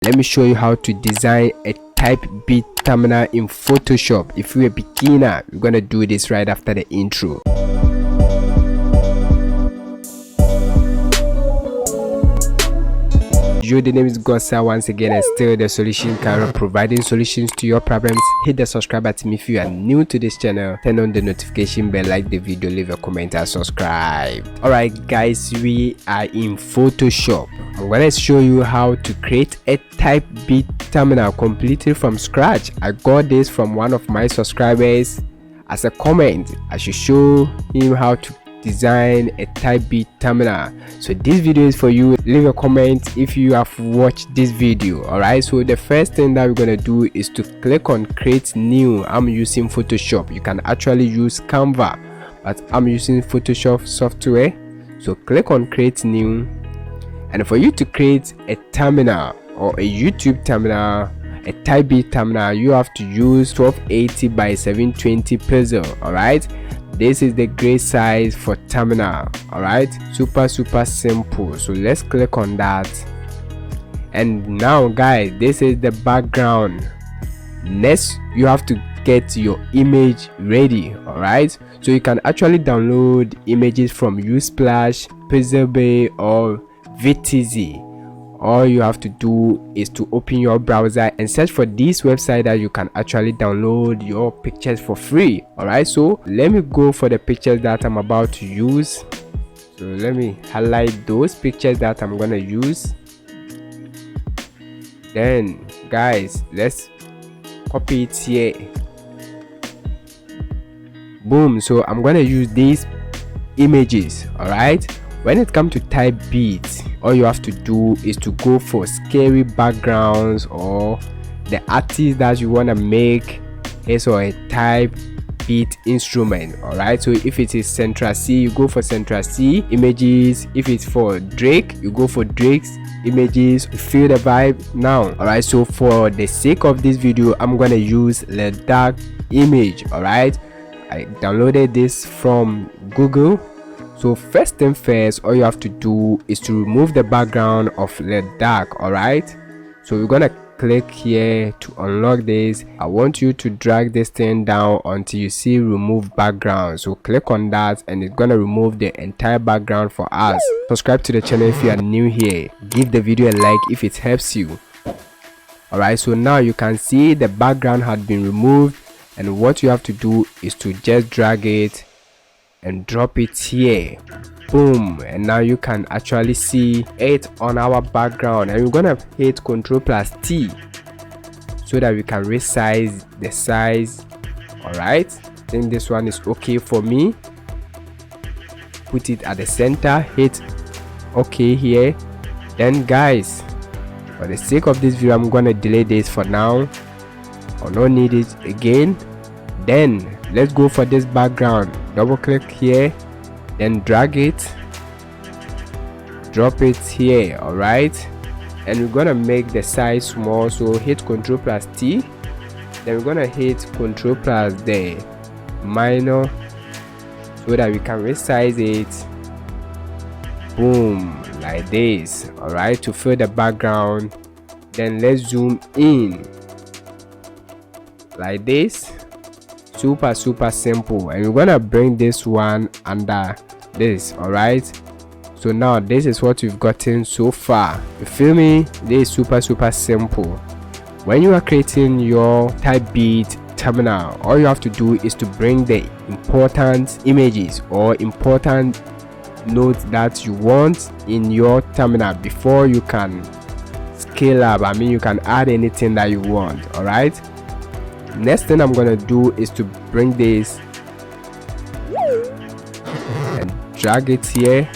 Let me show you how to design a type beat thumbnail in Photoshop. If you're a beginner, we're gonna do this right after the intro. The name is Gosa once again, and still the solution career, providing solutions to your problems. Hit the subscribe button if you are new to this channel, turn on the notification bell, like the video, leave a comment and subscribe. Alright guys, we are in Photoshop. I'm gonna show you how to create a type beat thumbnail completely from scratch. I got this from one of my subscribers as a comment. I should show him how to design a type beat thumbnail. So this video is for you. Leave a comment if you have watched this video. Alright, so the first thing that we're gonna do is to click on create new. I'm using Photoshop. You can actually use Canva, but I'm using Photoshop software. So click on create new, and for you to create a thumbnail or a YouTube thumbnail, a type beat thumbnail, you have to use 1280 by 720 pixel. Alright, this is the great size for thumbnail. Alright, super simple. So let's click on that, and now guys, this is the background. Next, you have to get your image ready. Alright, so you can actually download images from Unsplash, Pixabay, or VTZ. All you have to do is to open your browser and search for this website that you can actually download your pictures for free. Alright, so let me go for the pictures that I'm about to use. So let me highlight those pictures that I'm gonna use. Then guys, let's copy it here. Boom. So I'm gonna use these images. Alright, when it comes to type beats, all you have to do is to go for scary backgrounds or the artist that you want to make is or a type beat instrument. Alright, so if it is Central C, you go for Central C images. If it's for Drake, you go for Drake's images. Feel the vibe now. Alright, so for the sake of this video, I'm gonna use the dark image. Alright, I downloaded this from Google. So first thing first, all you have to do is to remove the background of the dark. Alright, so we're gonna click here to unlock this. I want you to drag this thing down until you see remove background. So click on that and it's gonna remove the entire background for us. Subscribe to the channel if you are new here. Give the video a like if it helps you. Alright, so now you can see the background had been removed, and what you have to do is to just drag it and drop it here. Boom, and now you can actually see it on our background, and we're gonna hit Ctrl+T so that we can resize the size. Alright, I think this one is okay for me. Put it at the center, hit OK here. Then guys, for the sake of this video, I'm gonna delete this for now. I don't need it again. Then let's go for this background. Double click here, then drag it, drop it here. Alright, and we're gonna make the size small, so hit Ctrl+T, then we're gonna hit Ctrl+ the minor so that we can resize it. Boom, like this. Alright, to fill the background, then let's zoom in like this. Super simple, and we're gonna bring this one under this. Alright, so now this is what we've gotten so far. You feel me? This is super simple. When you are creating your type beat thumbnail, all you have to do is to bring the important images or important notes that you want in your thumbnail before you can scale up. I mean, you can add anything that you want. Alright, next thing I'm gonna do is to bring this and drag it here.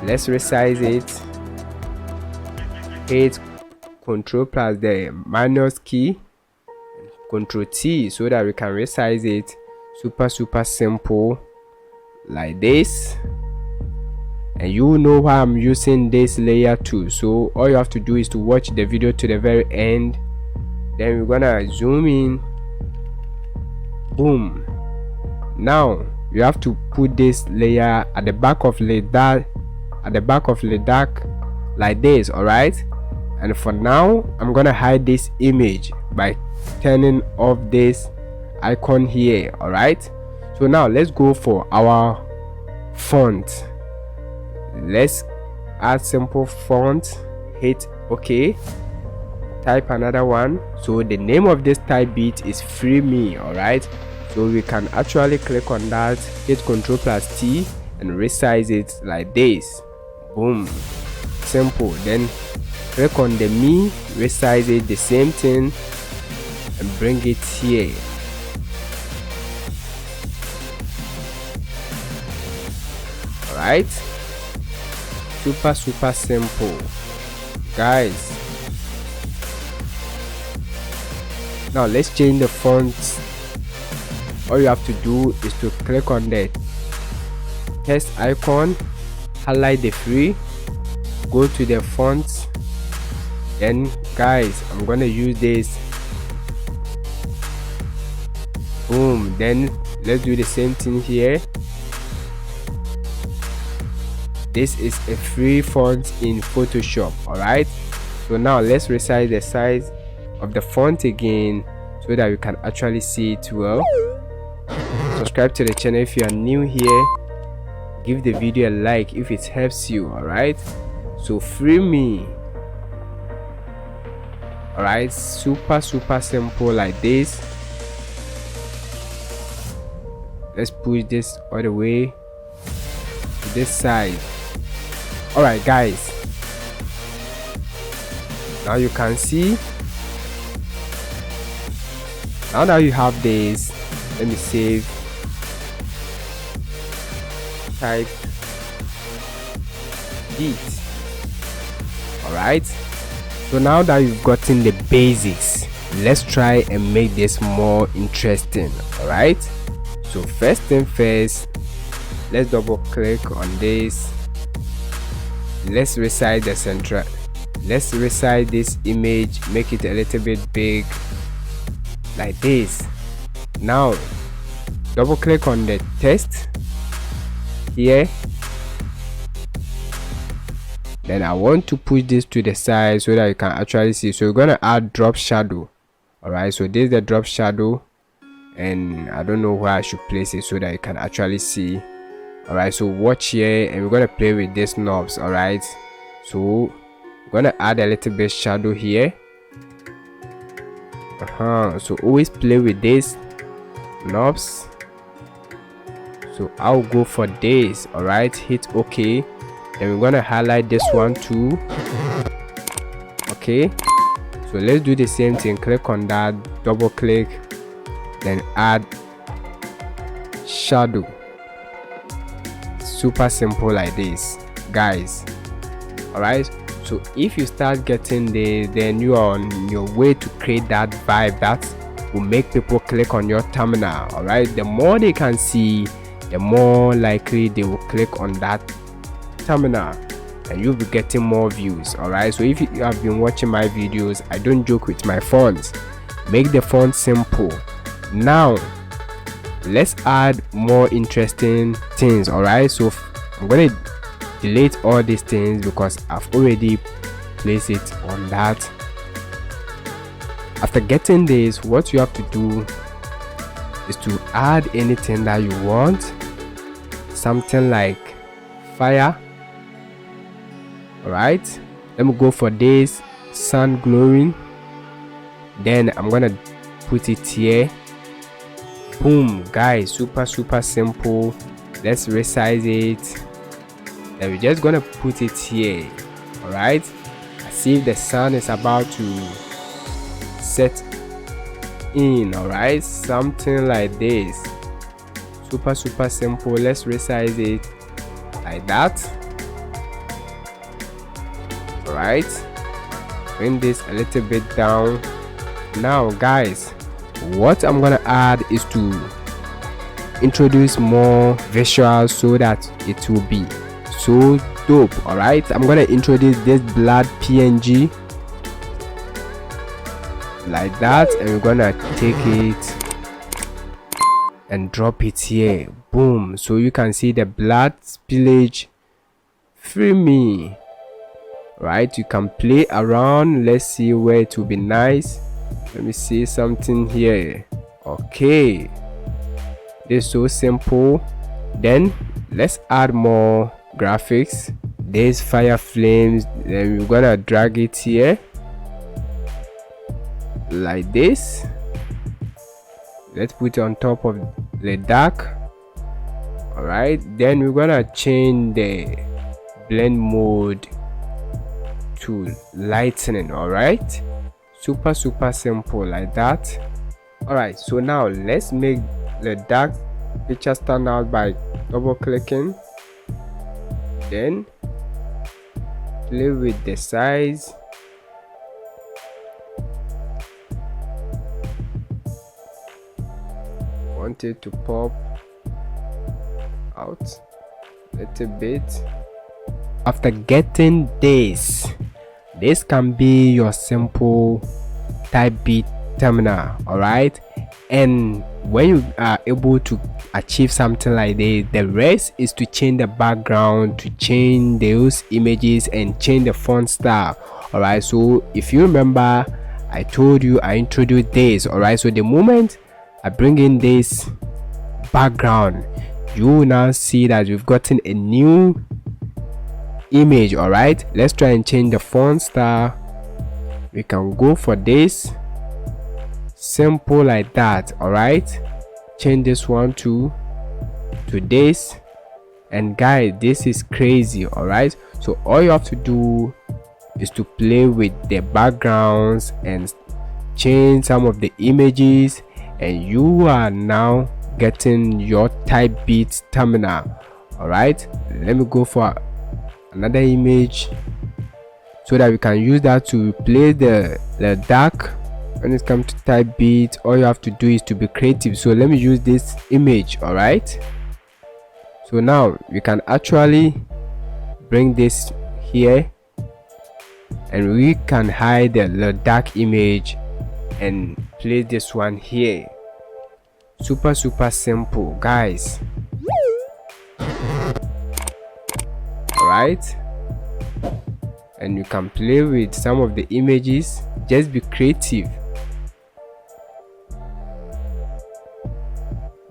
Let's resize it. Hit Ctrl+ the minus key, Ctrl+T so that we can resize it. Super simple, like this. And you know why I'm using this layer too, so all you have to do is to watch the video to the very end. Then we're gonna zoom in. Boom. Now you have to put this layer at the back of the dark, like this. Alright, And for now, I'm gonna hide this image by turning off this icon here. All right, so now let's go for our font. Let's add simple font, hit OK, type another one. So the name of this type beat is Free Me. All right, so we can actually click on that, hit Ctrl+T and resize it like this. Boom, simple. Then click on the me, resize it, the same thing, and bring it here. All right, super simple, guys. Now let's change the font. All you have to do is to click on the text icon, highlight the free, go to the font. Then guys, I'm gonna use this. Boom. Then let's do the same thing here. This is a free font in Photoshop. All right, so now let's resize the size of the font again so that you can actually see it well. Subscribe to the channel if you are new here. Give the video a like if it helps you. All right, so Free Me. All right, super simple like this. Let's push this all the way to this side. All right guys, now you can see. Now that you have this, let me save, type beat. All right, so now that you've gotten the basics, let's try and make this more interesting. All right, so first thing first, let's double click on this. Let's resize the center. Let's resize this image, make it a little bit big like this. Now double click on the text here. Then I want to push this to the side so that you can actually see. So we're gonna add drop shadow. All right, so this is the drop shadow, and I don't know where I should place it so that you can actually see. All right, so watch here, and we're gonna play with these knobs. All right, so we're gonna add a little bit shadow here. So always play with these knobs. So I'll go for this. All right, hit OK, and we're gonna highlight this one too. Okay, so let's do the same thing. Click on that, double click, then add shadow. Super simple like this, guys. All right, so if you start getting this, then you are on your way to create that vibe that will make people click on your thumbnail. All right, the more they can see, the more likely they will click on that thumbnail, and you'll be getting more views. All right, so if you have been watching my videos, I don't joke with my fonts. Make the font simple. Now let's add more interesting things. All right, so I'm gonna delete all these things because I've already placed it on that. After getting this, what you have to do is to add anything that you want, something like fire. All right, let me go for this sun glowing. Then I'm gonna put it here. Boom, guys, super simple. Let's resize it, and we're just gonna put it here. All right, see if the sun is about to set in. All right, something like this. Super simple. Let's resize it like that. All right, bring this a little bit down. Now guys, what I'm gonna add is to introduce more visuals so that it will be so dope. All right, I'm gonna introduce this blood PNG like that, and we're gonna take it and drop it here. Boom, so you can see the blood spillage. Free Me. right? You can play around. Let's see where it will be nice. Let me see something here. Okay, this is so simple. Then let's add more graphics. There's fire flames. Then we're gonna drag it here like this. Let's put it on top of the dark. All right, then we're gonna change the blend mode to lightening. All right, super simple like that. All right, so now let's make the dark picture stand out by double clicking, then play with the size. Want it to pop out a little bit. After getting this can be your simple type beat thumbnail. All right, and when you are able to achieve something like this, the rest is to change the background, to change those images, and change the font style. All right, so if you remember, I told you I introduced this. All right, so the moment I bring in this background, you will now see that we've gotten a new image. All right, let's try and change the font style. We can go for this, simple like that. All right, change this one to this, and guys, this is crazy. All right, so all you have to do is to play with the backgrounds and change some of the images, and you are now getting your type beat thumbnail. All right, let me go for another image so that we can use that to replace the dark. When it comes to type beat, all you have to do is to be creative. So let me use this image. All right, so now we can actually bring this here, and we can hide the dark image and place this one here. Super simple, guys. All right, and you can play with some of the images. Just be creative.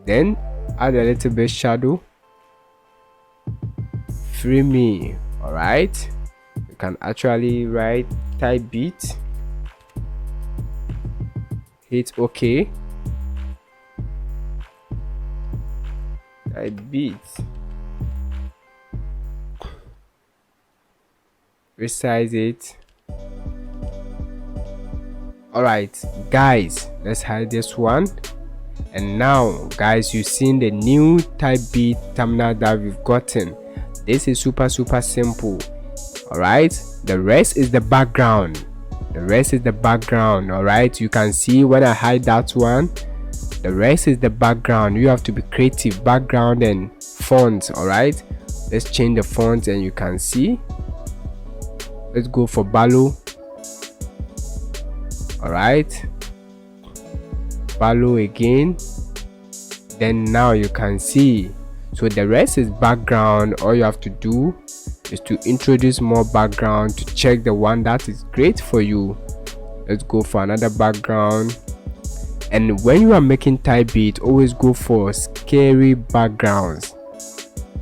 Then add a little bit shadow. Free me. All right, you can actually write type beat, hit OK. Type beat, resize it. All right, guys, let's hide this one. And now, guys, you've seen the new type beat thumbnail that we've gotten. This is super simple. All right, the rest is the background. All right, you can see when I hide that one, the rest is the background. You have to be creative. Background and fonts. All right, let's change the font, and you can see. Let's go for Baloo. All right, Baloo again. Then now you can see, so the rest is background. All you have to do is to introduce more background to check the one that is great for you. Let's go for another background. And when you are making type beat, always go for scary backgrounds.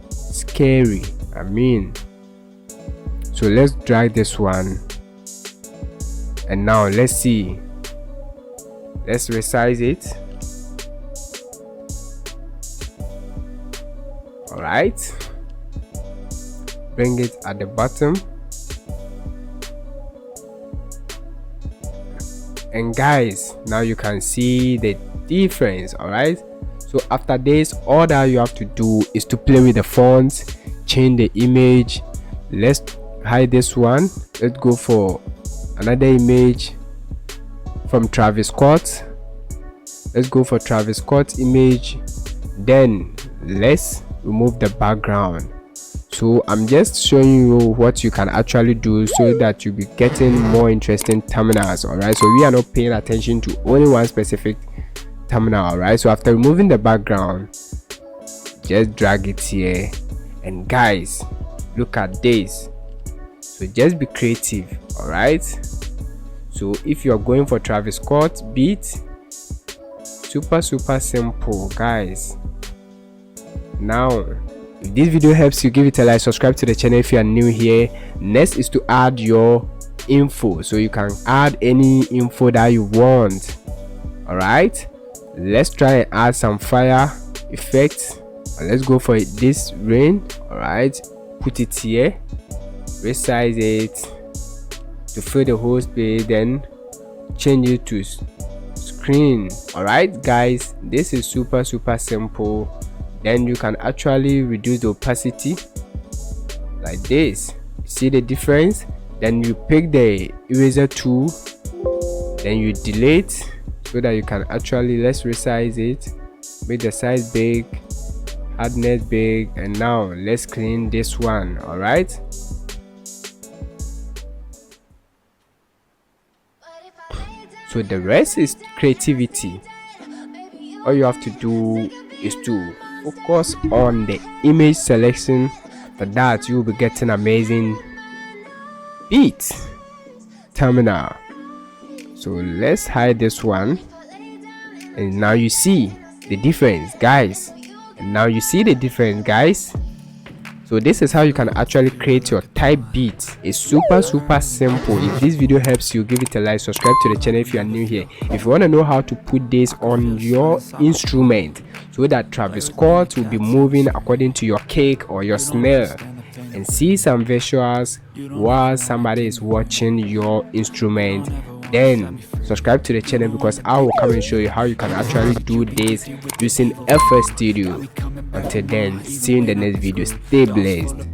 Scary, I mean. So let's drag this one, and now let's see. Let's resize it. All right, bring it at the bottom, and guys, now you can see the difference. All right, so after this, all that you have to do is to play with the fonts, change the image. Let's hide this one. Let's go for another image from Travis Scott. Let's go for Travis Scott image. Then let's remove the background. So I'm just showing you what you can actually do so that you'll be getting more interesting thumbnails. All right, so we are not paying attention to only one specific thumbnail. All right, so after removing the background, just drag it here, and guys, look at this. So just be creative. All right, so if you're going for Travis Scott beat, super simple, guys. Now if this video helps you, give it a like, subscribe to the channel if you are new here. Next is to add your info, so you can add any info that you want. All right, let's try and add some fire effects. Let's go for this rain. All right, put it here, resize it to fill the whole space, then change it to screen. All right guys, this is super simple. Then you can actually reduce the opacity like this. See the difference? Then you pick the eraser tool, then you delete, so that you can actually, let's resize it, make the size big, hardness big, and now let's clean this one. All right, so the rest is creativity. All you have to do is to focus on the image selection. For that, you'll be getting amazing beat terminal. So let's hide this one, and now you see the difference, guys. So this is how you can actually create your type beat. It's super simple. If this video helps you, give it a like, subscribe to the channel if you are new here. If you want to know how to put this on your instrument so that Travis Scott will be moving according to your kick or your snare, and see some visuals while somebody is watching your instrument, then subscribe to the channel, because I will come and show you how you can actually do this using FL Studio. Until then, see you in the next video. Stay blessed.